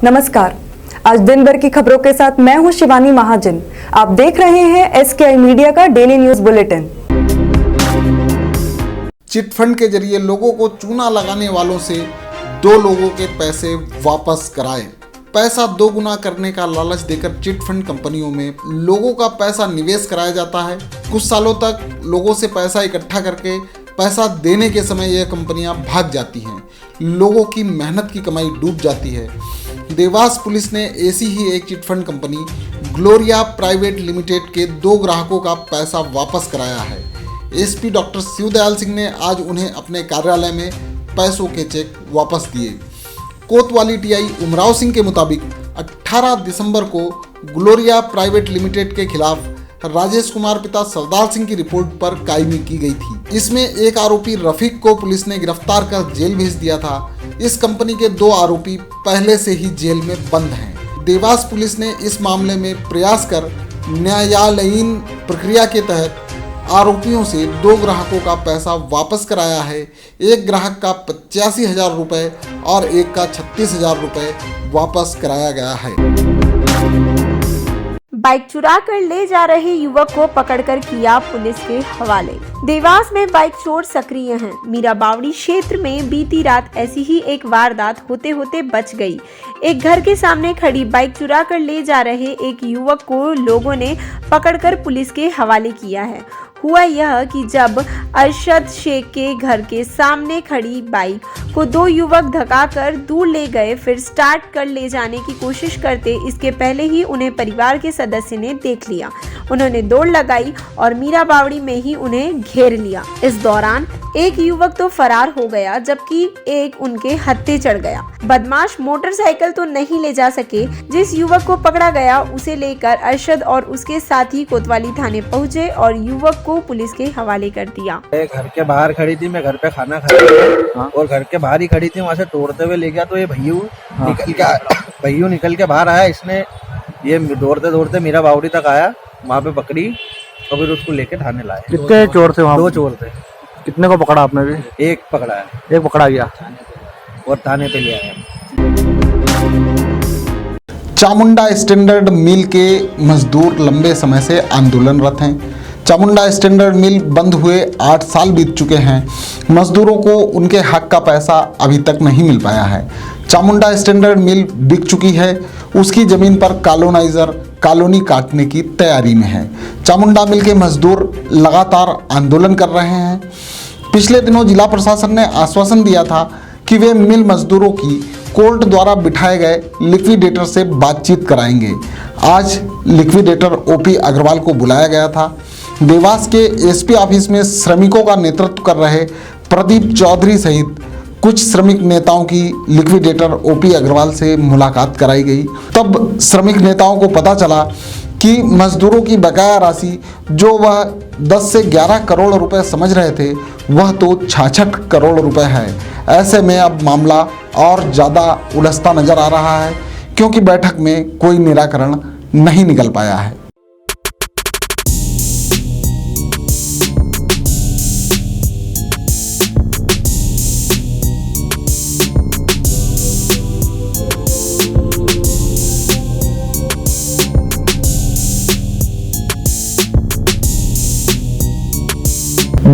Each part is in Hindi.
नमस्कार, आज दिन भर की खबरों के साथ मैं हूं शिवानी महाजन। आप देख रहे हैं एसकेआई मीडिया का डेली न्यूज बुलेटिन। चिटफंड के जरिए लोगों को चूना लगाने वालों से 2 लोगों के पैसे वापस कराए। पैसा 2 गुना करने का लालच देकर चिटफंड कंपनियों में लोगों का पैसा निवेश कराया जाता है। कुछ सालों तक लोगों से पैसा इकट्ठा करके पैसा देने के समय यह कंपनियां भाग जाती हैं। लोगों की मेहनत की कमाई डूब जाती है। देवास पुलिस ने ऐसी ही एक chit fund company Gloria private limited के 2 ग्राहकों का पैसा वापस कराया है। एसपी डॉक्टर शिवदयाल सिंह ने आज उन्हें अपने कार्यालय में पैसों के चेक वापस दिए। कोतवाली टीआई उमराव सिंह के मुताबिक 18 दिसंबर को ग्लोरिया प्राइवेट लिमिटेड के खिलाफ राजेश कुमार पिता सरदार सिंह की रिपोर्ट पर कायमी की गई थी। इसमें एक आरोपी रफीक को पुलिस ने गिरफ्तार कर जेल भेज दिया था। इस कंपनी के 2 आरोपी पहले से ही जेल में बंद हैं। देवास पुलिस ने इस मामले में प्रयास कर न्यायालयीन प्रक्रिया के तहत आरोपियों से 2 ग्राहकों का पैसा वापस कराया है। एक ग्राहक का 85,000 रुपये और एक का 36,000 रुपये वापस कराया गया है। बाइक चुरा कर ले जा रहे युवक को पकड़कर किया पुलिस के हवाले। देवास में बाइक चोर सक्रिय हैं। मीरा बावड़ी क्षेत्र में बीती रात ऐसी ही एक वारदात होते होते बच गई। एक घर के सामने खड़ी बाइक चुरा कर ले जा रहे एक युवक को लोगों ने पकड़कर पुलिस के हवाले किया है। हुआ यह कि जब अरशद शेख के घर के सामने खड़ी बाइक को 2 युवक धक्काकर दूर ले गए, फिर स्टार्ट कर ले जाने की कोशिश करते इसके पहले ही उन्हें परिवार के सदस्य ने देख लिया। उन्होंने दौड़ लगाई और मीरा बावड़ी में ही उन्हें घेर लिया। इस दौरान एक युवक तो फरार हो गया, जबकि एक उनके हत्थे चढ़ गया। बदमाश मोटरसाइकिल तो नहीं ले जा सके। जिस युवक को पकड़ा गया उसे लेकर अरशद और उसके साथी कोतवाली थाने पहुंचे और युवक को पुलिस के हवाले कर दिया। घर के बाहर खड़ी थी, मैं घर पे खाना खा रहा था और घर के बाहर ही खड़ी थी, वहाँ से तोड़ते हुए ले गया। तो ये भैयू निकल के बाहर आया। इसने ये दौड़ते दौड़ते मीरा बावड़ी तक आया, वहाँ पे पकड़ी और फिर उसको लेके थाने लाए। कितने चोर थे वहाँ? 2 चोर थे। कितने को पकड़ा आपने भी? एक पकड़ा है, एक पकड़ा गया और थाने पे ले आया। चामुंडा स्टैंडर्ड मिल के मजदूर लंबे समय से आंदोलनरत हैं। चामुंडा स्टैंडर्ड मिल बंद हुए 8 साल बीत चुके हैं। मजदूरों को उनके हक का पैसा अभी तक नहीं मिल पाया है। चामुंडा स्टैंडर्ड मिल बिक चुकी है। उसकी ज़मीन पर कॉलोनाइजर कॉलोनी काटने की तैयारी में है। चामुंडा मिल के मजदूर लगातार आंदोलन कर रहे हैं। पिछले दिनों जिला प्रशासन ने आश्वासन दिया था कि वे मिल मजदूरों की कोर्ट द्वारा बिठाए गए लिक्विडेटर से बातचीत कराएंगे। आज लिक्विडेटर ओपी अग्रवाल को बुलाया गया था। देवास के एसपी ऑफिस में श्रमिकों का नेतृत्व कर रहे प्रदीप चौधरी सहित कुछ श्रमिक नेताओं की लिक्विडेटर ओपी अग्रवाल से मुलाकात कराई गई। तब श्रमिक नेताओं को पता चला कि मजदूरों की बकाया राशि जो वह 10 से 11 करोड़ रुपए समझ रहे थे, वह तो 66 करोड़ रुपए है। ऐसे में अब मामला और ज़्यादा उलझता नजर आ रहा है, क्योंकि बैठक में कोई निराकरण नहीं निकल पाया है।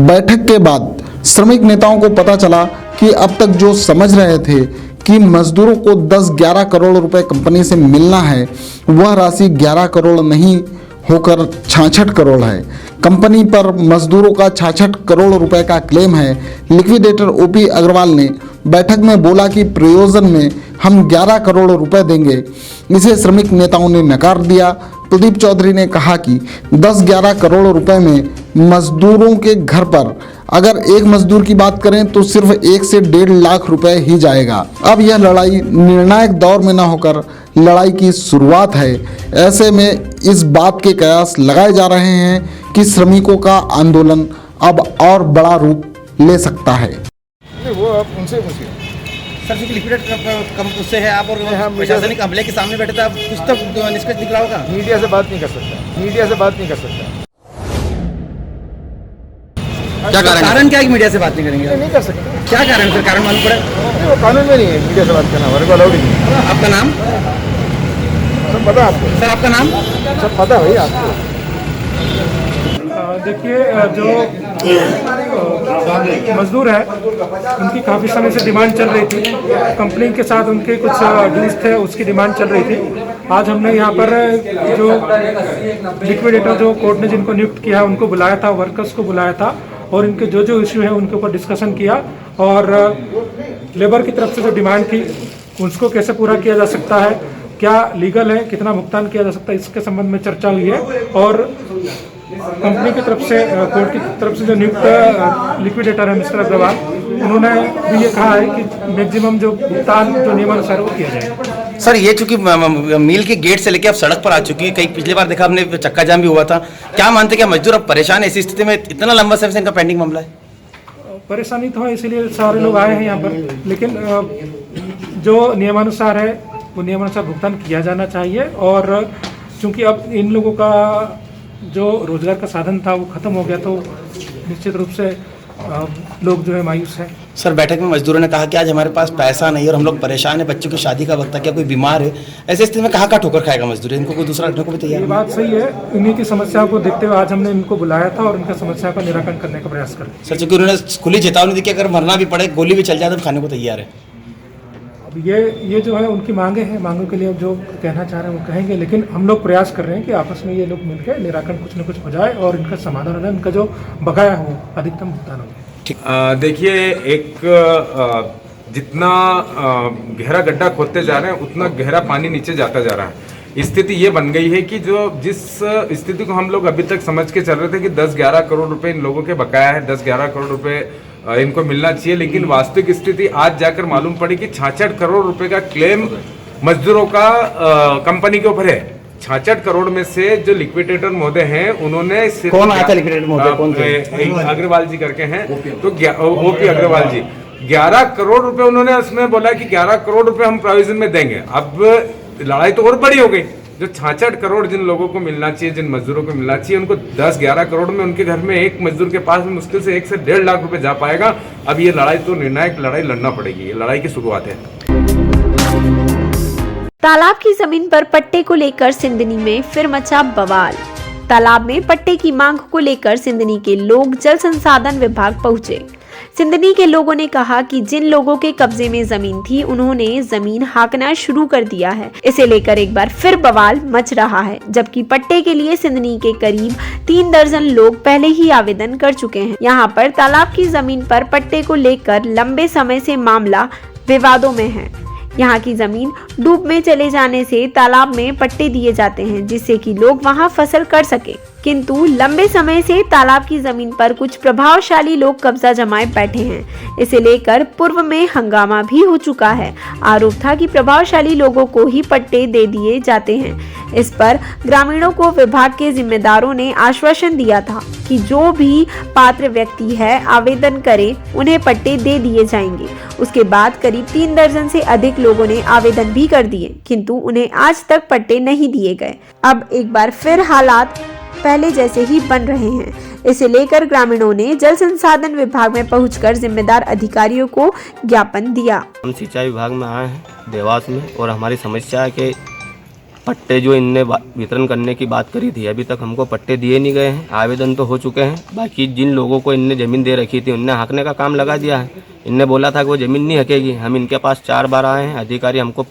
बैठक के बाद श्रमिक नेताओं को पता चला कि अब तक जो समझ रहे थे कि मजदूरों को 10-11 करोड़ रुपए कंपनी से मिलना है, वह राशि 11 करोड़ नहीं होकर 66 करोड़ है। कंपनी पर मजदूरों का 66 करोड़ रुपए का क्लेम है। लिक्विडेटर ओपी अग्रवाल ने बैठक में बोला कि प्रयोजन में हम 11 करोड़ रुपए देंगे। इसे श्रमिक नेताओं ने नकार दिया। प्रदीप चौधरी ने कहा कि 10-11 करोड़ रुपए में मजदूरों के घर पर अगर एक मजदूर की बात करें तो सिर्फ 1 से 1.5 लाख रुपए ही जाएगा। अब यह लड़ाई निर्णायक दौर में न होकर लड़ाई की शुरुआत है। ऐसे में इस बात के कयास लगाए जा रहे हैं कि श्रमिकों का आंदोलन अब और बड़ा रूप ले सकता है। वो आप उनसे पूछिए सर, क्योंकि लिक्विडेट कम उससे है आप और प्रशासनिक अमले के सामने बैठे थे, आप कुछ तो निष्कर्ष निकला होगा। मीडिया से बात नहीं कर सकता, मीडिया से बात नहीं कर सकता। क्या कारण क्या है कि मीडिया से बात नहीं करेंगे? नहीं कर सकते, क्या कारण, फिर कारण मालूम पड़ा? नहीं, वो कानून में नहीं है मीडिया से बात करना, हमारे को अलाउड ही नहीं है। आपका नाम? सब पता है आपको, सर आपका नाम? सब पता है भाई आपको। देखिए, जो मजदूर है उनकी काफ़ी समय से डिमांड चल रही थी, कंपनी के साथ उनके कुछ ड्यूज थे, उसकी डिमांड चल रही थी। आज हमने यहाँ पर जो लिक्विडेटर जो कोर्ट ने जिनको नियुक्त किया उनको बुलाया था, वर्कर्स को बुलाया था और इनके जो इश्यू है उनके ऊपर डिस्कशन किया और लेबर की तरफ से जो डिमांड थी उसको कैसे पूरा किया जा सकता है, क्या लीगल है, कितना भुगतान किया जा सकता है, इसके संबंध में चर्चा हुई है। और कंपनी की तरफ से, कोर्ट की तरफ से जो नियुक्त लिक्विडेटर है मिस्टर अग्रवाल, उन्होंने भी ये कहा है कि मैक्सिमम जो भुगतान जो नियमानुसार वो किया जाए। सर ये चूंकि मिल के गेट से लेके अब सड़क पर आ चुकी है, कई पिछली बार देखा हमने चक्का जाम भी हुआ था, क्या मानते क्या मजदूर अब परेशान है ऐसी स्थिति में? इतना लंबा समय से इनका पेंडिंग मामला है। परेशानी तो है, इसीलिए सारे लोग आए हैं यहाँ पर, लेकिन जो नियमानुसार है वो नियमानुसार भुगतान किया जाना चाहिए। और चूंकि अब इन लोगों का जो रोजगार का साधन था वो खत्म हो गया, तो निश्चित रूप से लोग जो है मायूस है। सर बैठक में मजदूरों ने कहा कि आज हमारे पास पैसा नहीं और हम लोग परेशान है, बच्चों की शादी का वक्त है, क्या कोई बीमार है, ऐसे स्थिति में कहाँ का ठोकर खाएगा मजदूर? इनको कोई दूसरा रखने को भी तैयार ये नहीं। बात सही है, उन्हीं की समस्याओं को देखते हुए आज हमने इनको बुलाया था और उनका समस्या का निराकरण करने का प्रयास करें। सर चूंकि उन्होंने खुली चेतावनी दी कि अगर मरना भी पड़े, गोली भी चल जाए तो खाने को तैयार है। अब ये जो है उनकी मांगे हैं, मांगों के लिए अब जो कहना चाह रहे हैं वो कहेंगे, लेकिन हम लोग प्रयास कर रहे हैं कि आपस में ये लोग मिलकर निराकरण कुछ न कुछ हो जाए और इनका समाधान हो जाए, उनका जो बकाया हो अधिकतम भुगतान हो जाए। देखिए, एक जितना गहरा गड्ढा खोदते जा रहे हैं उतना गहरा पानी नीचे जाता जा रहा है। स्थिति ये बन गई है कि जिस स्थिति को हम लोग अभी तक समझ के चल रहे थे कि 10-11 करोड़ रुपए इन लोगों के बकाया है, 10-11 करोड़ रुपए इनको मिलना चाहिए, लेकिन वास्तविक स्थिति आज जाकर मालूम पड़ी कि 66 करोड़ रुपए का क्लेम मजदूरों का कंपनी के ऊपर है। 66 करोड़ में से जो लिक्विडेटर महोदय हैं उन्होंने कौन आया था लिक्विडेटर महोदय? कौन थे? अग्रवाल जी करके हैं, तो ओपी अग्रवाल जी 11 करोड़ रुपए उन्होंने उसमें बोला कि 11 करोड़ रुपए हम प्रोविजन में देंगे। अब लड़ाई तो और बड़ी हो गई, जो 66 करोड़ जिन लोगों को मिलना चाहिए, जिन मजदूरों को मिलना चाहिए, उनको 10-11 करोड़ में उनके घर में एक मजदूर के पास में मुश्किल से 1 से 1.5 लाख रुपए जा पाएगा। अब ये लड़ाई तो निर्णायक लड़ाई लड़ना पड़ेगी, ये लड़ाई की शुरुआत है। तालाब की जमीन पर पट्टे को लेकर सिंदनी में फिर मचा बवाल। तालाब में पट्टे की मांग को लेकर सिंदनी के लोग जल संसाधन विभाग पहुंचे। सिंदनी के लोगों ने कहा कि जिन लोगों के कब्जे में जमीन थी उन्होंने जमीन हाकना शुरू कर दिया है। इसे लेकर एक बार फिर बवाल मच रहा है, जबकि पट्टे के लिए सिंदनी के करीब 3 दर्जन लोग पहले ही आवेदन कर चुके हैं। यहाँ पर तालाब की जमीन पर पट्टे को लेकर लंबे समय से मामला विवादों में है। यहाँ की जमीन डूब में चले जाने से तालाब में पट्टे दिए जाते हैं जिससे कि लोग वहाँ फसल कर सके, किंतु लंबे समय से तालाब की जमीन पर कुछ प्रभावशाली लोग कब्जा जमाए बैठे हैं। इसे लेकर पूर्व में हंगामा भी हो चुका है। आरोप था कि प्रभावशाली लोगों को ही पट्टे दे दिए जाते हैं। इस पर ग्रामीणों को विभाग के जिम्मेदारों ने आश्वासन दिया था कि जो भी पात्र व्यक्ति है आवेदन करे, उन्हें पट्टे दे दिए जाएंगे। उसके बाद करीब 3 दर्जन से अधिक लोगों ने आवेदन भी कर दिए, किंतु उन्हें आज तक पट्टे नहीं दिए गए। अब एक बार फिर हालात पहले जैसे ही बन रहे हैं। इसे लेकर ग्रामीणों ने जल संसाधन विभाग में पहुंचकर जिम्मेदार अधिकारियों को ज्ञापन दिया। हम सिंचाई विभाग में आए हैं देवास में, और हमारी समस्या है कि पट्टे जो इनने वितरण करने की बात करी थी, अभी तक हमको पट्टे दिए नहीं गए हैं। आवेदन तो हो चुके हैं, बाकी जिन लोगों को इनने ज़मीन दे रखी थी उनने हाँकने का काम लगा दिया है। इनने बोला था कि वो ज़मीन नहीं हकेगी। हम इनके पास 4 बार आए हैं, अधिकारी हमको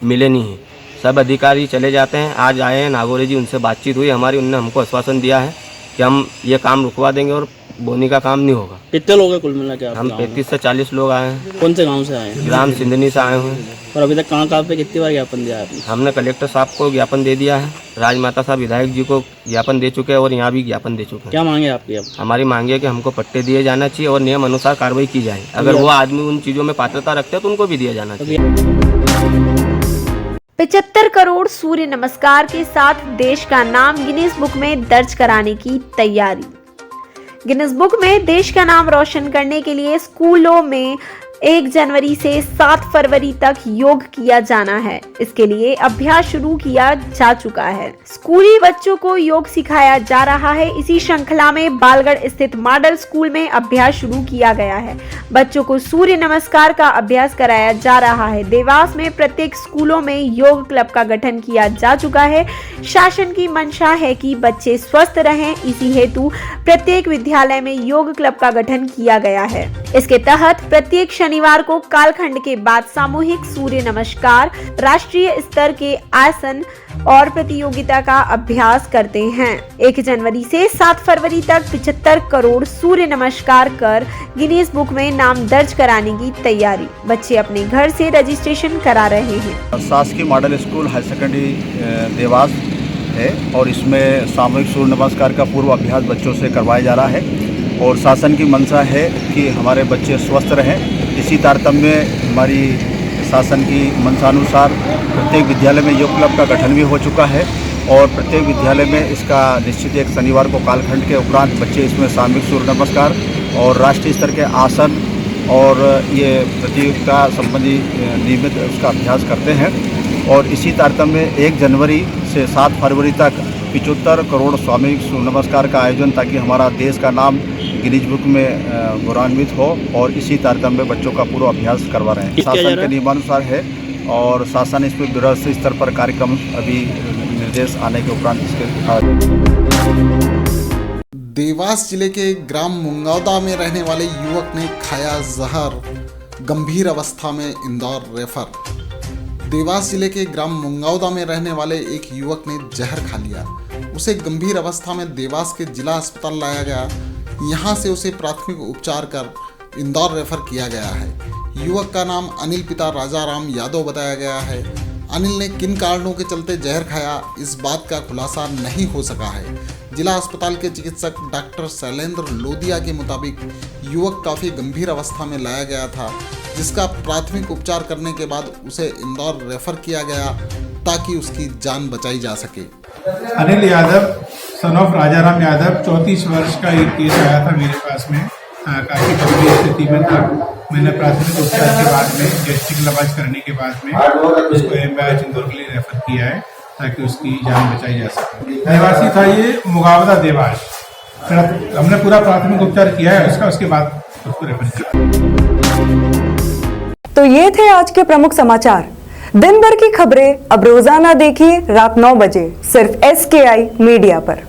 मिले नहीं हैं। सब अधिकारी चले जाते हैं। आज आए हैं नागौरी जी, उनसे बातचीत हुई हमारी, उनने हमको आश्वासन दिया है कि हम ये काम रुकवा देंगे और बोनी का काम नहीं होगा। कितने लोग हैं कुल मिला के? हम 35 से 40 लोग आए हैं। कौन से गांव से आए हैं? ग्राम सिंधनी से आए हुए हैं। और अभी तक कहाँ पे कितनी बार ज्ञापन दिया आपने? हमने कलेक्टर साहब को ज्ञापन दे दिया है, राजमाता साहब विधायक जी को ज्ञापन दे चुके हैं और यहाँ भी ज्ञापन दे चुके हैं। क्या मांगे आपकी? अब हमारी मांग है कि हमको पट्टे दिए जाना चाहिए और नियम अनुसार कार्रवाई की जाए। अगर वो आदमी उन चीज़ों में पात्रता रखते हैं तो उनको भी दिया जाना चाहिए। 75 करोड़ सूर्य नमस्कार के साथ देश का नाम गिनीज बुक में दर्ज कराने की तैयारी। गिनीज बुक में देश का नाम रोशन करने के लिए स्कूलों में 1 जनवरी से 7 फरवरी तक योग किया जाना है। इसके लिए अभ्यास शुरू किया जा चुका है। स्कूली बच्चों को योग सिखाया जा रहा है। इसी श्रृंखला में बालगढ़ स्थित मॉडल स्कूल में अभ्यास शुरू किया गया है। बच्चों को सूर्य नमस्कार का अभ्यास कराया जा रहा है। देवास में प्रत्येक स्कूलों में योग क्लब का गठन किया जा चुका है। शासन की मंशा है कि बच्चे स्वस्थ रहें, इसी हेतु प्रत्येक विद्यालय में योग क्लब का गठन किया गया है। इसके तहत प्रत्येक शनिवार को कालखंड के बाद सामूहिक सूर्य नमस्कार, राष्ट्रीय स्तर के आसन और प्रतियोगिता का अभ्यास करते हैं। 1 जनवरी से 7 फरवरी तक 75 करोड़ सूर्य नमस्कार कर गिनीज बुक में नाम दर्ज कराने की तैयारी। बच्चे अपने घर से रजिस्ट्रेशन करा रहे हैं। शासकीय model school higher secondary Dewas है और इसमें सामूहिक सूर्य नमस्कार का पूर्व अभ्यास बच्चों से करवाया जा रहा है और शासन की मंशा है कि हमारे बच्चे स्वस्थ रहें। इसी तारतम्य में हमारी शासन की मंशानुसार प्रत्येक विद्यालय में योग क्लब का गठन भी हो चुका है और प्रत्येक विद्यालय में इसका निश्चित एक शनिवार को कालखंड के उपरांत बच्चे इसमें सामूहिक सूर्य नमस्कार और राष्ट्रीय स्तर के आसन और ये प्रतियोगिता संबंधी नियमित उसका अभ्यास करते हैं। और इसी तारतम्य में 1 जनवरी से 7 फरवरी तक 75 करोड़ सामूहिक सूर्य नमस्कार का आयोजन, ताकि हमारा देश का नाम गिनीज बुक में गौरवान्वित हो और इसी तारतम्य में बच्चों का पूरा अभ्यास करवा रहे हैं। शासन के नियमानुसार है और शासन इस पर बृहद स्तर पर कार्यक्रम अभी निर्देश आने के उपरांत इसके। देवास जिले के ग्राम मुंगौदा में रहने वाले युवक ने खाया जहर, गंभीर अवस्था में इंदौर रेफर। देवास जिले के ग्राम मुंगौदा में रहने वाले एक युवक ने जहर खा लिया। उसे गंभीर अवस्था में देवास के जिला अस्पताल लाया गया। यहां से उसे प्राथमिक उपचार कर इंदौर रेफर किया गया है। युवक का नाम अनिल पिता राजाराम यादव बताया गया है। अनिल ने किन कारणों के चलते जहर खाया, इस बात का खुलासा नहीं हो सका है। जिला अस्पताल के चिकित्सक डॉक्टर शैलेंद्र लोदिया के मुताबिक युवक काफ़ी गंभीर अवस्था में लाया गया था, जिसका प्राथमिक उपचार करने के बाद उसे इंदौर रेफर किया गया ताकि उसकी जान बचाई जा सके। अनिल यादव सन ऑफ राजाराम यादव 34 वर्ष का एक केस आया था मेरे पास में। काफ़ी गंभीर स्थिति में था। मैंने प्राथमिक उपचार के बाद में गैस्ट्रिक लवाज करने के बाद में उसको एमबीएच इंदौर के लिए रेफर किया है ताकि उसकी जान बचाई जा सके। निवासी था ये मुगावदा देवास। हमने पूरा प्राथमिक उपचार किया है उसका, उसके बाद उसको रेफर किया। तो ये थे आज के प्रमुख समाचार। दिन भर की खबरें अब रोजाना देखिए रात 9 बजे सिर्फ SKI मीडिया पर।